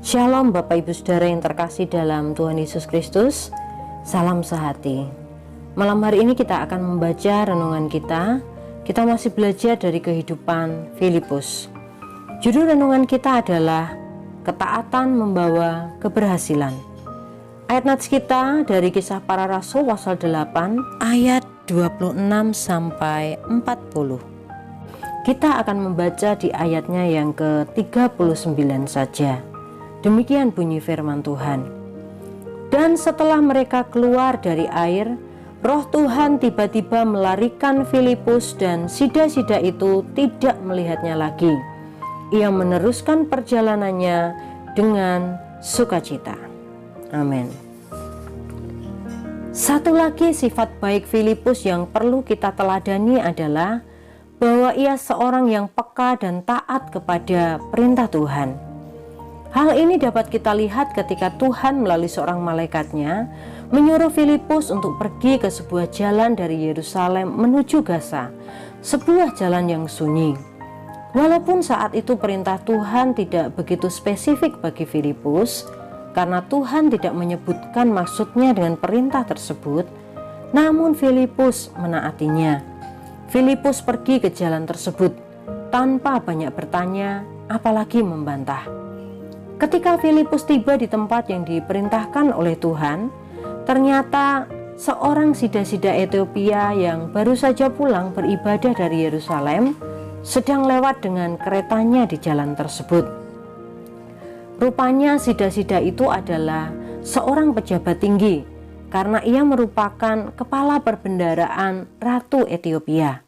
Shalom Bapak Ibu Saudara yang terkasih dalam Tuhan Yesus Kristus. Salam sehati. Malam hari ini kita akan membaca renungan kita. Kita masih belajar dari kehidupan Filipus. Judul renungan kita adalah Ketaatan Membawa Keberhasilan. Ayat nats kita dari Kisah Para Rasul pasal 8 ayat 26 sampai 40. Kita akan membaca di ayatnya yang ke-39 saja. Demikian bunyi firman Tuhan. Dan setelah mereka keluar dari air, Roh Tuhan tiba-tiba melarikan Filipus dan sida-sida itu tidak melihatnya lagi. Ia meneruskan perjalanannya dengan sukacita. Amin. Satu lagi sifat baik Filipus yang perlu kita teladani adalah bahwa ia seorang yang peka dan taat kepada perintah Tuhan. Hal ini dapat kita lihat ketika Tuhan melalui seorang malaikatnya menyuruh Filipus untuk pergi ke sebuah jalan dari Yerusalem menuju Gaza, sebuah jalan yang sunyi. Walaupun saat itu perintah Tuhan tidak begitu spesifik bagi Filipus, karena Tuhan tidak menyebutkan maksudnya dengan perintah tersebut, namun Filipus menaatinya. Filipus pergi ke jalan tersebut tanpa banyak bertanya, apalagi membantah. Ketika Filipus tiba di tempat yang diperintahkan oleh Tuhan, ternyata seorang sida-sida Ethiopia yang baru saja pulang beribadah dari Yerusalem sedang lewat dengan keretanya di jalan tersebut. Rupanya sida-sida itu adalah seorang pejabat tinggi karena ia merupakan kepala perbendaharaan Ratu Ethiopia.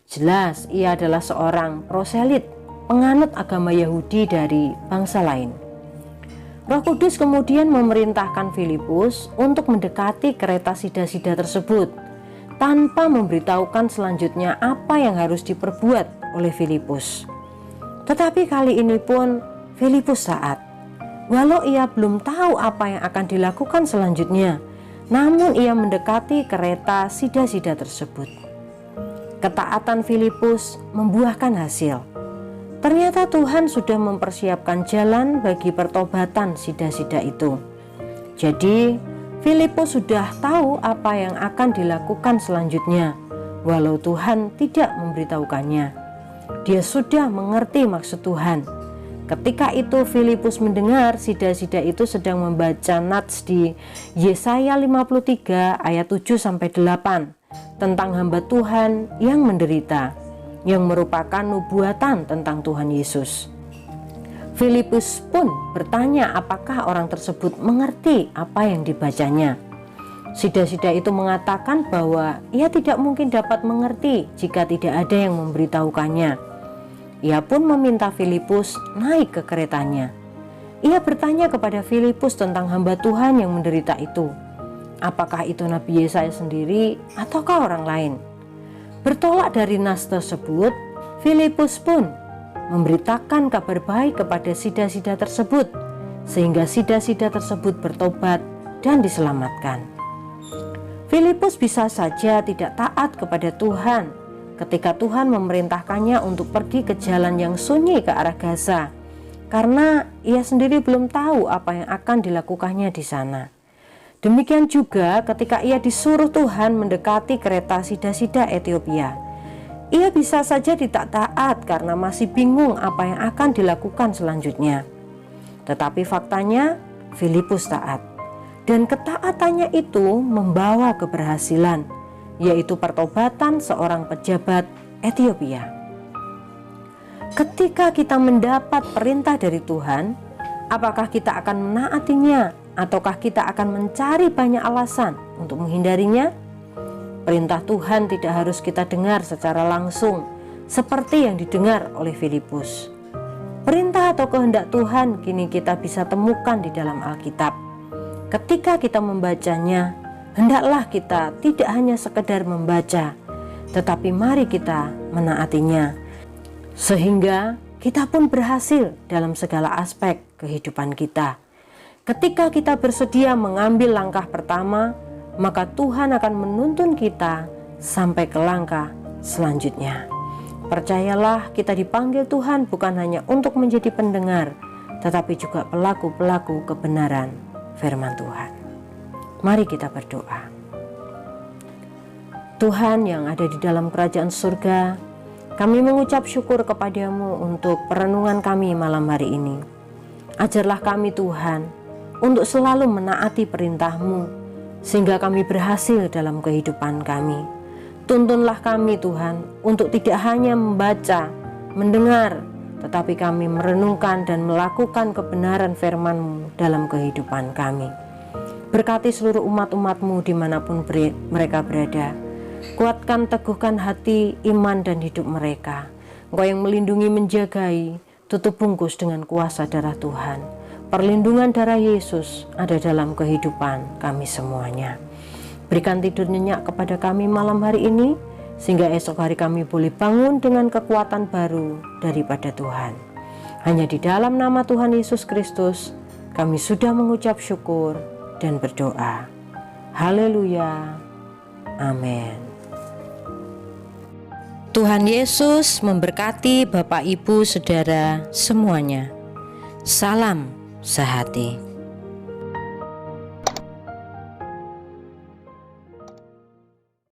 Jelas ia adalah seorang proselit, penganut agama Yahudi dari bangsa lain. Roh Kudus kemudian memerintahkan Filipus untuk mendekati kereta sida-sida tersebut tanpa memberitahukan selanjutnya apa yang harus diperbuat oleh Filipus. Tetapi kali ini pun Filipus taat. Walau ia belum tahu apa yang akan dilakukan selanjutnya, namun ia mendekati kereta sida-sida tersebut. Ketaatan Filipus membuahkan hasil. Ternyata Tuhan sudah mempersiapkan jalan bagi pertobatan sida-sida itu. Jadi, Filipus sudah tahu apa yang akan dilakukan selanjutnya, walau Tuhan tidak memberitahukannya. Dia sudah mengerti maksud Tuhan. Ketika itu Filipus mendengar sida-sida itu sedang membaca nats di Yesaya 53 ayat 7-8 tentang hamba Tuhan yang menderita, yang merupakan nubuatan tentang Tuhan Yesus. Filipus pun bertanya apakah orang tersebut mengerti apa yang dibacanya. Sida-sida itu mengatakan bahwa ia tidak mungkin dapat mengerti jika tidak ada yang memberitahukannya. Ia pun meminta Filipus naik ke keretanya. Ia bertanya kepada Filipus tentang hamba Tuhan yang menderita itu. Apakah itu Nabi Yesaya sendiri ataukah orang lain? Bertolak dari nas tersebut, Filipus pun memberitakan kabar baik kepada sida-sida tersebut, sehingga sida-sida tersebut bertobat dan diselamatkan. Filipus bisa saja tidak taat kepada Tuhan ketika Tuhan memerintahkannya untuk pergi ke jalan yang sunyi ke arah Gaza, karena ia sendiri belum tahu apa yang akan dilakukannya di sana. Demikian juga ketika ia disuruh Tuhan mendekati kereta sida-sida Ethiopia. Ia bisa saja tidak taat karena masih bingung apa yang akan dilakukan selanjutnya. Tetapi faktanya Filipus taat. Dan ketaatannya itu membawa keberhasilan, yaitu pertobatan seorang pejabat Ethiopia. Ketika kita mendapat perintah dari Tuhan, apakah kita akan menaatinya? Ataukah kita akan mencari banyak alasan untuk menghindarinya? Perintah Tuhan tidak harus kita dengar secara langsung seperti yang didengar oleh Filipus. Perintah atau kehendak Tuhan kini kita bisa temukan di dalam Alkitab. Ketika kita membacanya, hendaklah kita tidak hanya sekedar membaca, tetapi mari kita menaatinya, sehingga kita pun berhasil dalam segala aspek kehidupan kita. Ketika kita bersedia mengambil langkah pertama, maka Tuhan akan menuntun kita sampai ke langkah selanjutnya. Percayalah, kita dipanggil Tuhan bukan hanya untuk menjadi pendengar, tetapi juga pelaku-pelaku kebenaran firman Tuhan. Mari kita berdoa. Tuhan yang ada di dalam kerajaan surga, kami mengucap syukur kepadamu untuk perenungan kami malam hari ini. Ajarlah kami Tuhan untuk selalu menaati perintah-Mu, sehingga kami berhasil dalam kehidupan kami. Tuntunlah kami Tuhan untuk tidak hanya membaca, mendengar, tetapi kami merenungkan dan melakukan kebenaran firman-Mu dalam kehidupan kami. Berkati seluruh umat-umat-Mu dimanapun mereka berada. Kuatkan, teguhkan hati, iman dan hidup mereka. Engkau yang melindungi, menjagai, tutup bungkus dengan kuasa darah Tuhan. Perlindungan darah Yesus ada dalam kehidupan kami semuanya. Berikan tidur nyenyak kepada kami malam hari ini, sehingga esok hari kami boleh bangun dengan kekuatan baru daripada Tuhan. Hanya di dalam nama Tuhan Yesus Kristus, kami sudah mengucap syukur dan berdoa. Haleluya. Amin. Tuhan Yesus memberkati Bapak, Ibu, Saudara semuanya. Salam sehati.